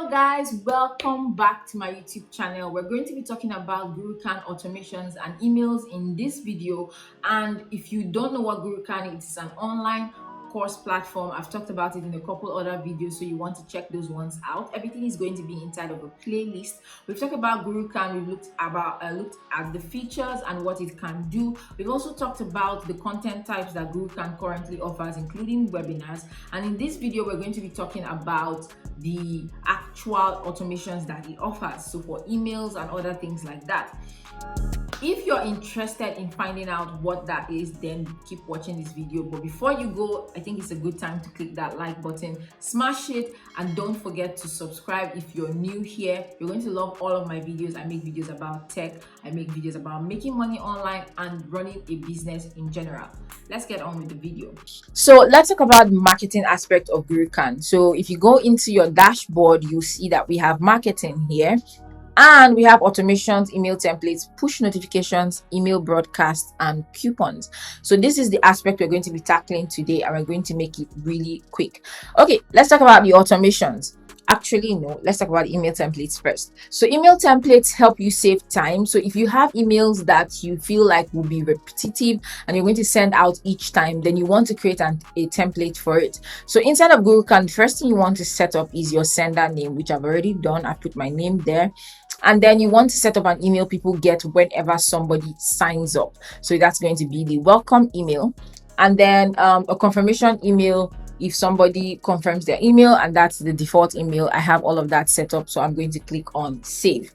Guys, welcome back to my YouTube channel. We're going to be talking about Gurucan automations and emails in this video. And if you don't know what Gurucan is, it's an online course platform. I've talked about it in a couple other videos, so you want to check those ones out. Everything is going to be inside of a playlist. We've talked about Gurucan. We've looked at the features and what it can do. We've also talked about the content types that Gurucan currently offers, including webinars. And in this video, we're going to be talking about the actual automations that it offers, so for emails and other things like that. If you're interested in finding out what that is, then keep watching this video. But before you go, I think it's a good time to click that like button, smash it, and don't forget to subscribe if you're new here. You're going to love all of my videos. I make videos about tech, I make videos about making money online and running a business in general. Let's get on with the video. So let's talk about the marketing aspect of Gurucan. So if you go into your dashboard, you see that we have marketing here. And we have automations, email templates, push notifications, email broadcasts, and coupons. So this is the aspect we're going to be tackling today, and we're going to make it really quick. Okay, let's talk about the automations. Actually, no, let's talk about email templates first. So email templates help you save time. So if you have emails that you feel like will be repetitive and you're going to send out each time, then you want to create a template for it. So inside of Gurucan, the first thing you want to set up is your sender name, which I've already done. I've put my name there. And then you want to set up an email people get whenever somebody signs up. So that's going to be the welcome email. And then a confirmation email if somebody confirms their email, and that's the default email. I have all of that set up, so I'm going to click on save.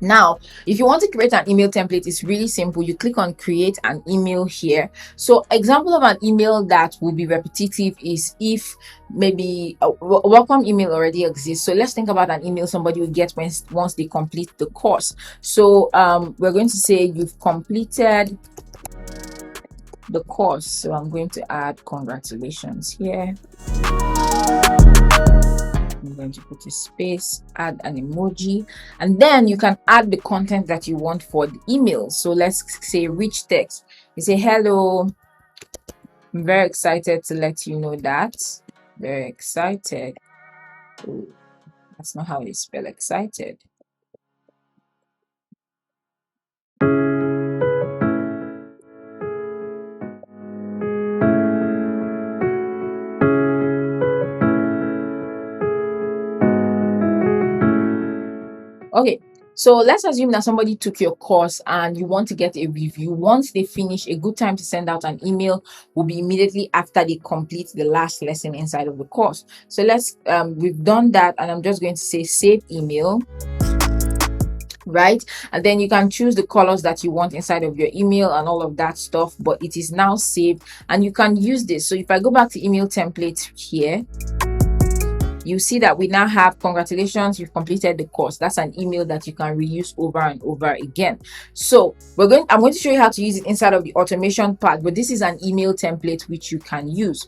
Now, if you want to create an email template, it's really simple. You click on create an email here. So example of an email that will be repetitive is if maybe a welcome email already exists. So let's think about an email somebody will get once they complete the course. So we're going to say you've completed the course. So I'm going to add congratulations here. I'm going to put a space, add an emoji, and then you can add the content that you want for the email. So let's say rich text. You say, hello, I'm very excited to let you know that. Very excited. Oh, that's not how you spell excited. Okay, so let's assume that somebody took your course and you want to get a review. Once they finish, a good time to send out an email will be immediately after they complete the last lesson inside of the course. So let's we've done that, and I'm just going to say save email, right? And then you can choose the colors that you want inside of your email and all of that stuff, but it is now saved and you can use this. So if I go back to email templates here, you see that we now have congratulations, you've completed the course. That's an email that you can reuse over and over again. So I'm going to show you how to use it inside of the automation part, but this is an email template which you can use.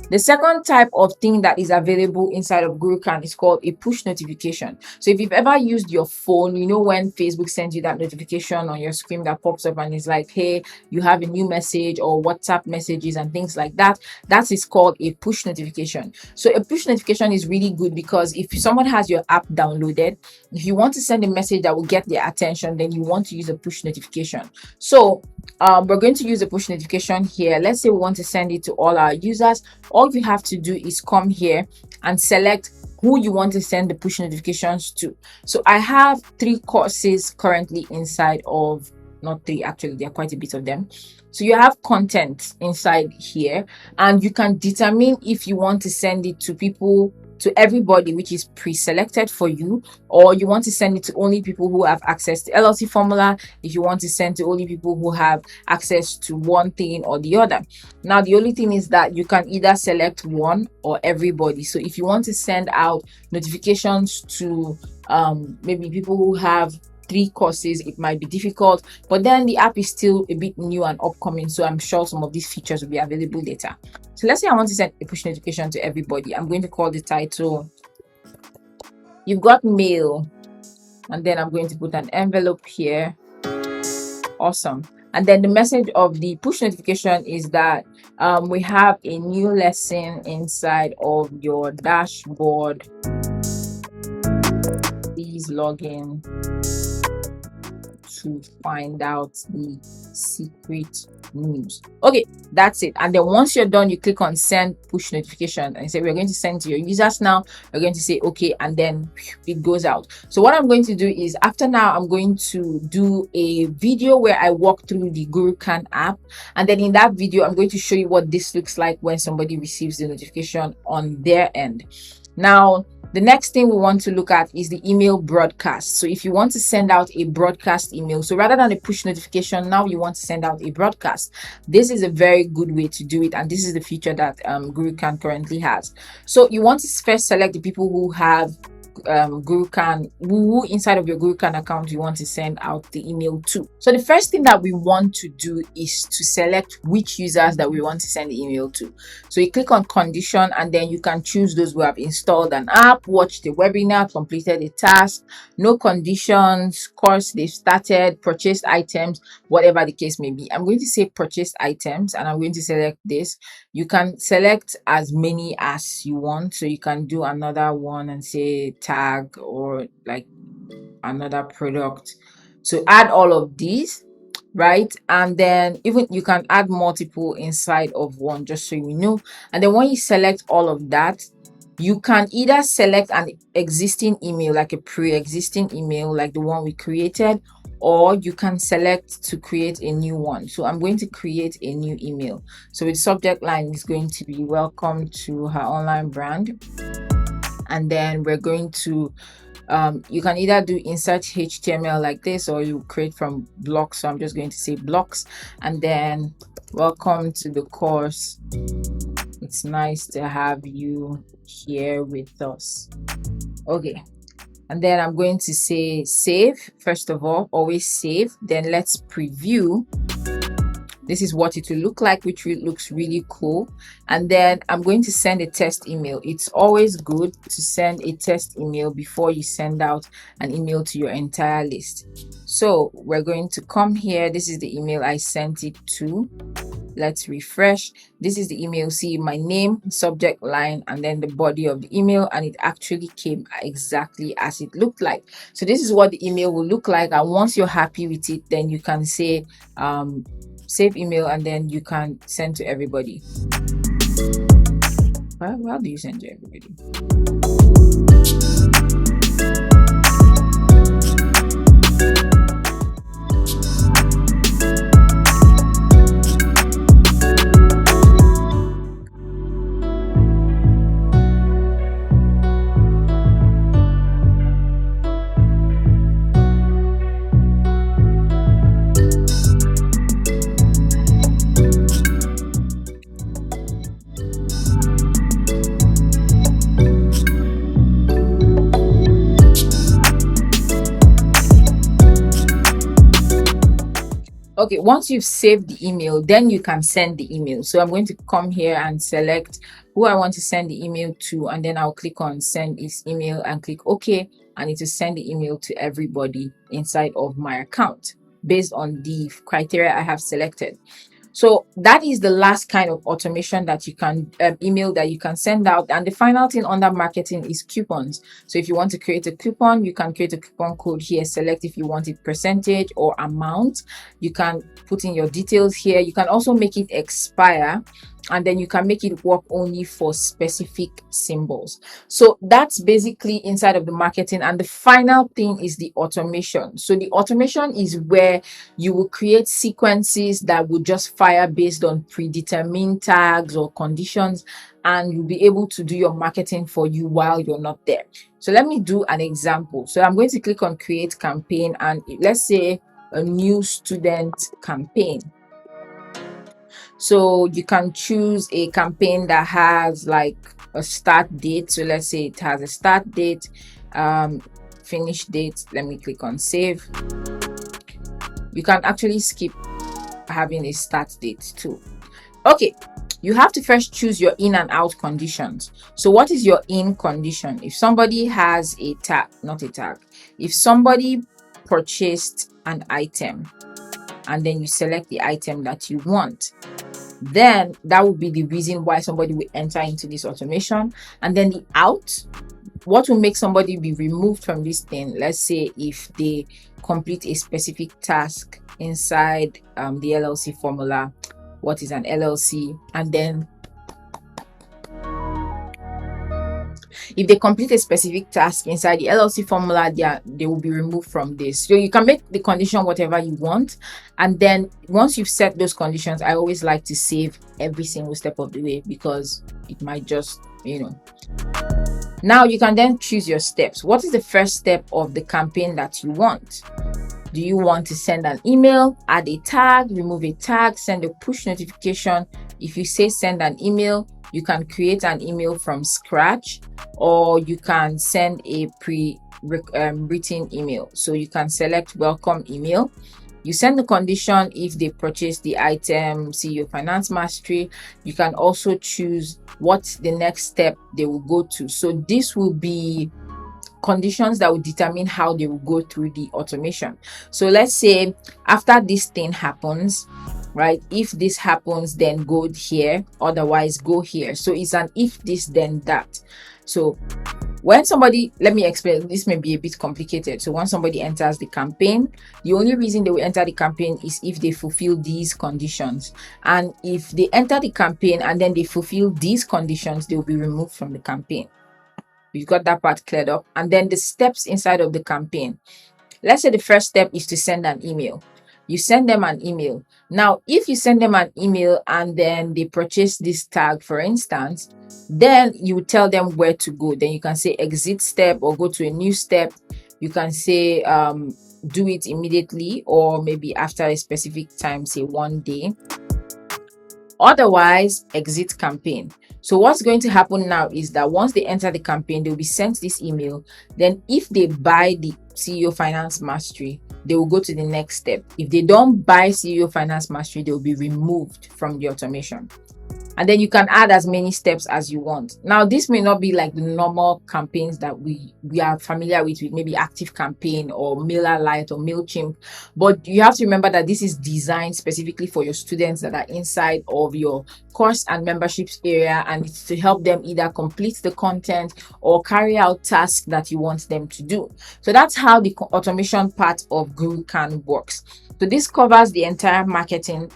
The second type of thing that is available inside of Gurucan is called a push notification. So if you've ever used your phone, you know when Facebook sends you that notification on your screen that pops up and is like, hey, you have a new message, or WhatsApp messages and things like that. That is called a push notification. So a push notification is really good because if someone has your app downloaded, if you want to send a message that will get their attention, then you want to use a push notification. So we're going to use a push notification here. Let's say we want to send it to all our users. All you have to do is come here and select who you want to send the push notifications to. So I have 3 courses currently inside of, not 3 actually, there are quite a bit of them. So you have content inside here, and you can determine if you want to send it to people, to everybody, which is pre-selected for you, or you want to send it to only people who have access to LLC formula, if you want to send to only people who have access to one thing or the other. Now the only thing is that you can either select one or everybody. So if you want to send out notifications to maybe people who have 3 courses, it might be difficult, but then the app is still a bit new and upcoming, so I'm sure some of these features will be available later. So let's say I want to send a push notification to everybody. I'm going to call the title "You've got mail," and then I'm going to put an envelope here. Awesome. And then the message of the push notification is that we have a new lesson inside of your dashboard please log in to find out the secret news. Okay, that's it. And then once you're done, you click on send push notification and say we're going to send to your users now. We're going to say okay, and then it goes out. So what I'm going to do is after now, I'm going to do a video where I walk through the Gurucan app, and then in that video I'm going to show you what this looks like when somebody receives the notification on their end. Now the next thing we want to look at is the email broadcast. So if you want to send out a broadcast email, so rather than a push notification, now you want to send out a broadcast. This is a very good way to do it, and this is the feature that Gurucan currently has. So you want to first select the people who have Gurucan, who inside of your Gurucan account you want to send out the email to. So the first thing that we want to do is to select which users that we want to send the email to. So you click on condition, and then you can choose those who have installed an app, watched the webinar, completed a task, no conditions, course they've started, purchased items, whatever the case may be. I'm going to say purchased items, and I'm going to select this. You can select as many as you want, so you can do another one and say tag or like another product. So add all of these, right? And then even you can add multiple inside of one, just so you know. And then when you select all of that, you can either select an existing email, like a pre-existing email like the one we created, or you can select to create a new one. So I'm going to create a new email. So its subject line is going to be welcome to her online brand, and then we're going to you can either do insert HTML like this, or you create from blocks. So I'm just going to say blocks, and then welcome to the course. It's nice to have you here with us. Okay, and then I'm going to say save. First of all, always save. Then let's preview. This is what it will look like, which looks really cool. And then I'm going to send a test email. It's always good to send a test email before you send out an email to your entire list. So we're going to come here. This is the email I sent it to. Let's refresh. This is the email. See my name, subject line, and then the body of the email, and it actually came exactly as it looked like. So this is what the email will look like, and once you're happy with it, then you can say save email, and then you can send to everybody. How do you send to everybody? Okay, once you've saved the email, then you can send the email. So I'm going to come here and select who I want to send the email to, and then I'll click on send this email and click OK, and it will send the email to everybody inside of my account based on the criteria I have selected. So that is the last kind of automation that you can email that you can send out. And the final thing under marketing is coupons. So if you want to create a coupon, you can create a coupon code here. Select if you want it percentage or amount. You can put in your details here. You can also make it expire, and then you can make it work only for specific symbols. So that's basically inside of the marketing. And the final thing is the automation. So the automation is where you will create sequences that will just fire based on predetermined tags or conditions, and you'll be able to do your marketing for you while you're not there. So let me do an example. So I'm going to click on create campaign, and let's say a new student campaign. So you can choose a campaign that has like a start date. So let's say it has a start date, finish date. Let me click on save. You can actually skip having a start date too. Okay, you have to first choose your in and out conditions. So what is your in condition? If somebody has a tag, not a tag, if somebody purchased an item and then you select the item that you want, then that would be the reason why somebody will enter into this automation. And then the out, what will make somebody be removed from this thing, let's say if they complete a specific task inside the LLC formula. What is an LLC? And then if they complete a specific task inside the LLC formula, they will be removed from this. So you can make the condition whatever you want, and then once you've set those conditions, I always like to save every single step of the way, because it might just, now you can then choose your steps. What is the first step of the campaign that you want? Do you want to send an email, add a tag, remove a tag, send a push notification? If you say send an email, you can create an email from scratch, or you can send a pre-written email. So you can select welcome email. You send the condition if they purchase the item, CEO Finance Mastery. You can also choose what the next step they will go to. So this will be conditions that will determine how they will go through the automation. So let's say after this thing happens, right? If this happens, then go here, otherwise go here. So it's an if this then that. So when somebody, let me explain, this may be a bit complicated. So when somebody enters the campaign, the only reason they will enter the campaign is if they fulfill these conditions. And if they enter the campaign and then they fulfill these conditions, they will be removed from the campaign. We've got that part cleared up. And then the steps inside of the campaign. Let's say the first step is to send an email. You send them an email. Now, if you send them an email and then they purchase this tag, for instance, then you tell them where to go. Then you can say exit step or go to a new step. You can say do it immediately, or maybe after a specific time, say 1 day. Otherwise, exit campaign. So what's going to happen now is that once they enter the campaign, they'll be sent this email. Then if they buy the CEO Finance Mastery, they will go to the next step. If they don't buy CEO Finance Mastery, they will be removed from the automation. And then you can add as many steps as you want. Now, this may not be like the normal campaigns that we are familiar with maybe Active Campaign or MailerLite or MailChimp. But you have to remember that this is designed specifically for your students that are inside of your course and memberships area, and it's to help them either complete the content or carry out tasks that you want them to do. So that's how the automation part of Gurucan works. So this covers the entire marketing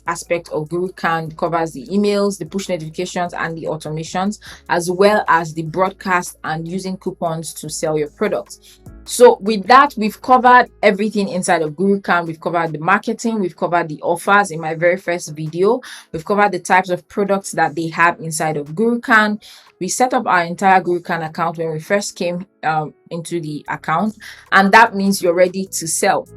aspect of Gurucan, covers the emails, the push notifications, and the automations, as well as the broadcast and using coupons to sell your products. So with that, we've covered everything inside of Gurucan. We've covered the marketing, we've covered the offers in my very first video. We've covered the types of products that they have inside of Gurucan. We set up our entire Gurucan account when we first came into the account, and that means you're ready to sell.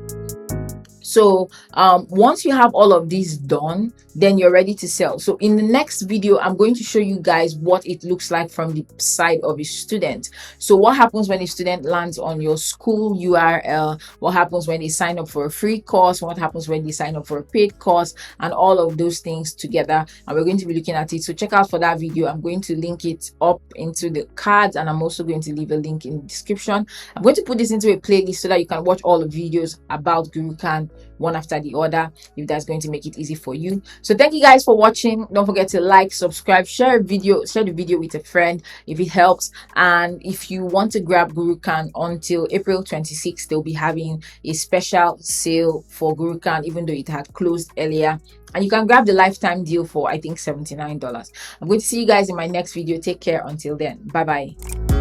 So once you have all of these done, then you're ready to sell. So in the next video, I'm going to show you guys what it looks like from the side of a student. So what happens when a student lands on your school URL, what happens when they sign up for a free course, what happens when they sign up for a paid course, and all of those things together. And we're going to be looking at it. So check out for that video. I'm going to link it up into the cards, and I'm also going to leave a link in the description. I'm going to put this into a playlist so that you can watch all the videos about Gurucan one after the other, if that's going to make it easy for you. So thank you guys for watching. Don't forget to like, subscribe, share the video with a friend if it helps. And if you want to grab Gurucan until April 26th, they'll be having a special sale for Gurucan, even though it had closed earlier. And you can grab the lifetime deal for, I think, $79. I'm going to see you guys in my next video. Take care until then. Bye bye.